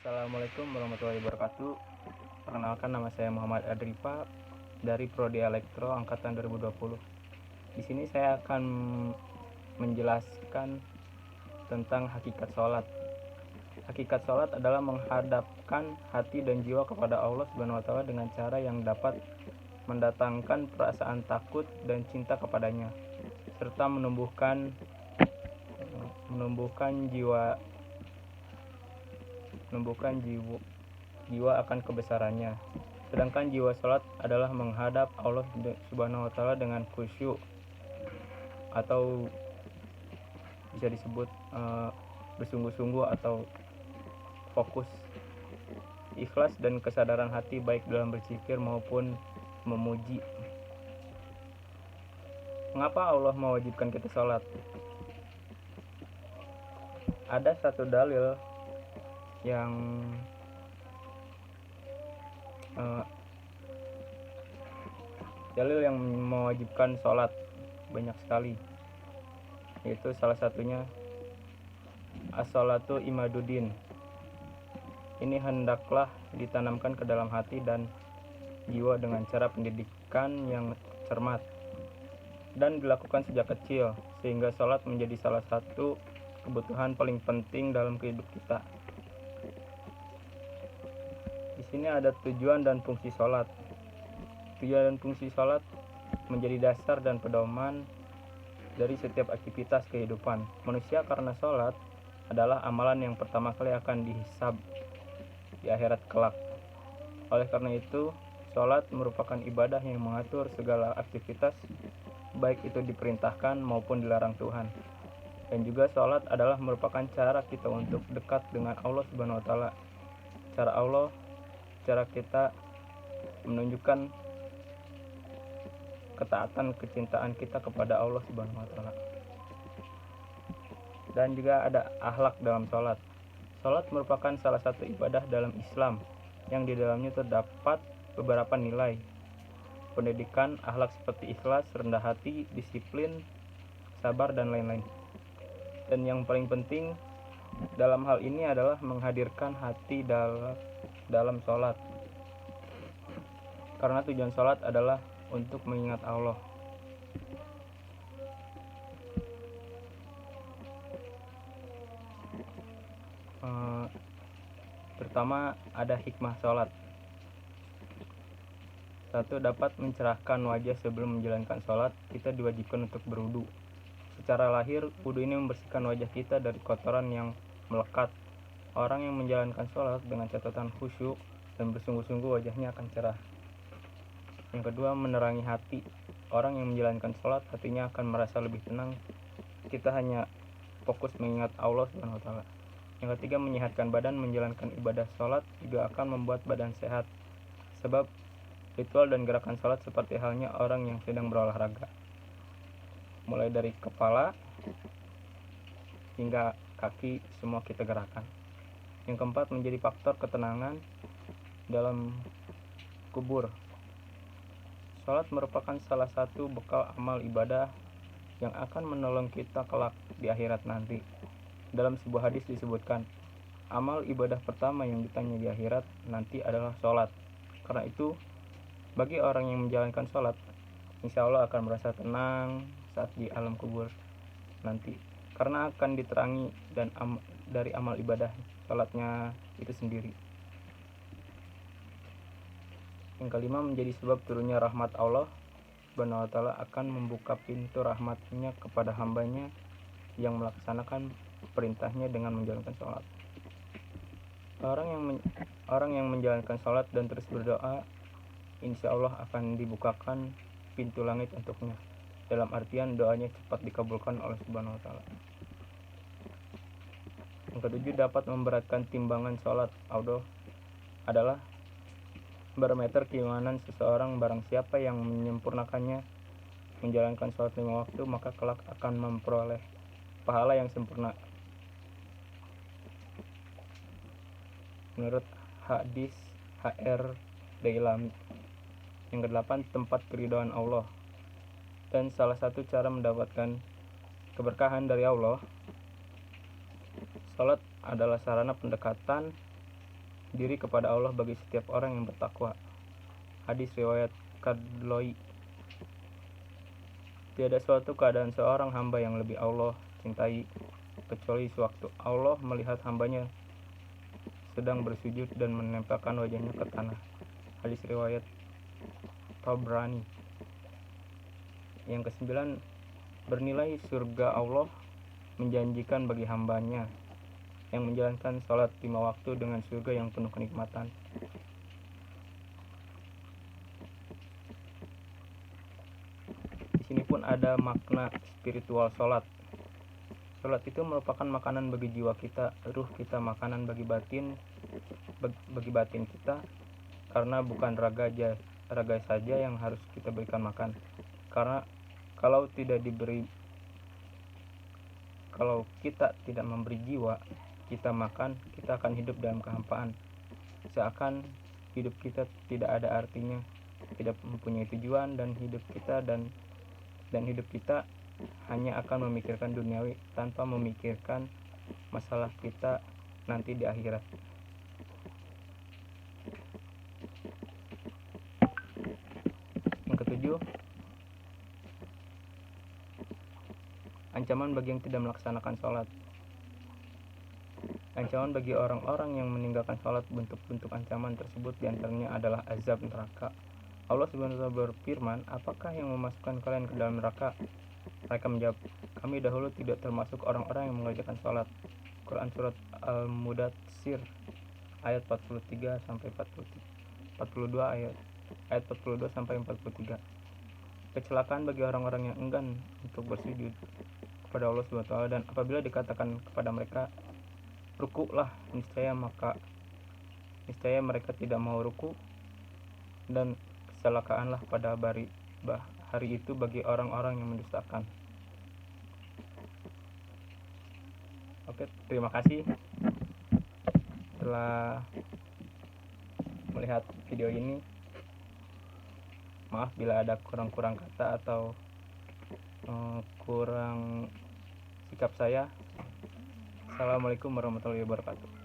Assalamualaikum warahmatullahi wabarakatuh. Perkenalkan, nama saya Muhammad Adrifa dari Prodi Elektro angkatan 2020. Di sini saya akan menjelaskan tentang hakikat sholat. Hakikat sholat adalah menghadapkan hati dan jiwa kepada Allah Subhanahu wa Ta'ala dengan cara yang dapat mendatangkan perasaan takut dan cinta kepadanya, serta menumbuhkan jiwa akan kebesarannya. Sedangkan jiwa sholat adalah menghadap Allah Subhanahu wa Ta'ala dengan khusyuk, atau bisa disebut bersungguh-sungguh atau fokus, ikhlas dan kesadaran hati baik dalam berzikir maupun memuji. Mengapa Allah mewajibkan kita sholat? Ada satu dalil yang mewajibkan sholat, banyak sekali, yaitu salah satunya as-sholatu imaduddin. Ini hendaklah ditanamkan ke dalam hati dan jiwa dengan cara pendidikan yang cermat dan dilakukan sejak kecil, sehingga sholat menjadi salah satu kebutuhan paling penting dalam kehidupan kita. Di sini ada tujuan dan fungsi sholat. Tujuan dan fungsi sholat menjadi dasar dan pedoman dari setiap aktivitas kehidupan manusia, karena sholat adalah amalan yang pertama kali akan dihisab di akhirat kelak. Oleh karena itu, sholat merupakan ibadah yang mengatur segala aktivitas, baik itu diperintahkan maupun dilarang Tuhan. Dan juga sholat adalah merupakan cara kita untuk dekat dengan Allah Subhanahu wa Ta'ala. Cara kita menunjukkan ketaatan, kecintaan kita kepada Allah Subhanahu wa Ta'ala. Dan juga ada akhlak dalam sholat. Sholat merupakan salah satu ibadah dalam Islam yang di dalamnya terdapat beberapa nilai pendidikan akhlak seperti ikhlas, rendah hati, disiplin, sabar, dan lain-lain. Dan yang paling penting dalam hal ini adalah menghadirkan hati dalam sholat, karena tujuan sholat adalah untuk mengingat Allah. Pertama, ada hikmah sholat. 1. Dapat mencerahkan wajah. Sebelum menjalankan sholat, kita diwajibkan untuk berwudu. Secara lahir, wudu ini membersihkan wajah kita dari kotoran yang melekat. Orang yang menjalankan sholat dengan catatan khusyuk dan bersungguh-sungguh, wajahnya akan cerah. Yang kedua, menerangi hati. Orang yang menjalankan sholat, hatinya akan merasa lebih tenang. Kita hanya fokus mengingat Allah Subhanahu wa Ta'ala. Yang ketiga, menyehatkan badan. Menjalankan ibadah sholat juga akan membuat badan sehat, sebab ritual dan gerakan sholat seperti halnya orang yang sedang berolahraga, mulai dari kepala hingga kaki, semua kita gerakan. Yang keempat, menjadi faktor ketenangan dalam kubur. Sholat merupakan salah satu bekal amal ibadah yang akan menolong kita kelak di akhirat nanti. Dalam sebuah hadis disebutkan, amal ibadah pertama yang ditanya di akhirat nanti adalah sholat. Karena itu, bagi orang yang menjalankan sholat, insya Allah akan merasa tenang saat di alam kubur nanti, karena akan diterangi dan dari amal ibadah sholatnya itu sendiri. Yang kelima, menjadi sebab turunnya rahmat Allah Subhanahu wa Ta'ala, akan membuka pintu rahmatnya kepada hambanya yang melaksanakan perintahnya dengan menjalankan sholat. Orang yang menjalankan sholat dan terus berdoa, insya Allah akan dibukakan pintu langit untuknya. Dalam artian doanya cepat dikabulkan oleh Subhanahu wa Ta'ala. Yang ketujuh, dapat memberatkan timbangan sholat. Allah adalah barometer keimanan seseorang. Barang siapa yang menyempurnakannya, menjalankan sholat 5 waktu, maka kelak akan memperoleh pahala yang sempurna. Menurut hadis HR Dailami. Yang kedelapan, tempat keridhaan Allah. Dan salah satu cara mendapatkan keberkahan dari Allah, salat adalah sarana pendekatan diri kepada Allah bagi setiap orang yang bertakwa. Hadis riwayat Kadloi. Tiada suatu keadaan seorang hamba yang lebih Allah cintai kecuali sewaktu Allah melihat hambanya sedang bersujud dan menempelkan wajahnya ke tanah. Hadis riwayat Tabrani. Yang kesembilan, bernilai surga Allah menjanjikan bagi hambanya yang menjalankan sholat 5 waktu dengan surga yang penuh kenikmatan. Di sini pun ada makna spiritual sholat. Sholat itu merupakan makanan bagi jiwa kita, ruh kita makanan bagi batin kita, karena bukan raga saja yang harus kita berikan makan. Karena kalau kita tidak memberi jiwa kita makan, kita akan hidup dalam kehampaan. Seakan hidup kita tidak ada artinya, tidak mempunyai tujuan, dan hidup kita hanya akan memikirkan duniawi tanpa memikirkan masalah kita nanti di akhirat. Yang ketujuh, ancaman bagi yang tidak melaksanakan sholat. Ancaman bagi orang-orang yang meninggalkan sholat. Bentuk-bentuk ancaman tersebut diantaranya adalah azab neraka. Allah SWT berfirman, apakah yang memasukkan kalian ke dalam neraka? Mereka menjawab, kami dahulu tidak termasuk orang-orang yang mengerjakan sholat. Quran surat Al-Mudatsir ayat 43 sampai 42 ayat 42 sampai 43. Kecelakaan bagi orang-orang yang enggan untuk bersujud kepada Allah SWT, dan apabila dikatakan kepada mereka rukuklah, niscaya mereka tidak mau ruku, dan kecelakaanlah pada hari itu bagi orang-orang yang mendustakan. Oke, terima kasih telah melihat video ini. Maaf bila ada kurang kata atau kurang sikap saya. Assalamualaikum warahmatullahi wabarakatuh.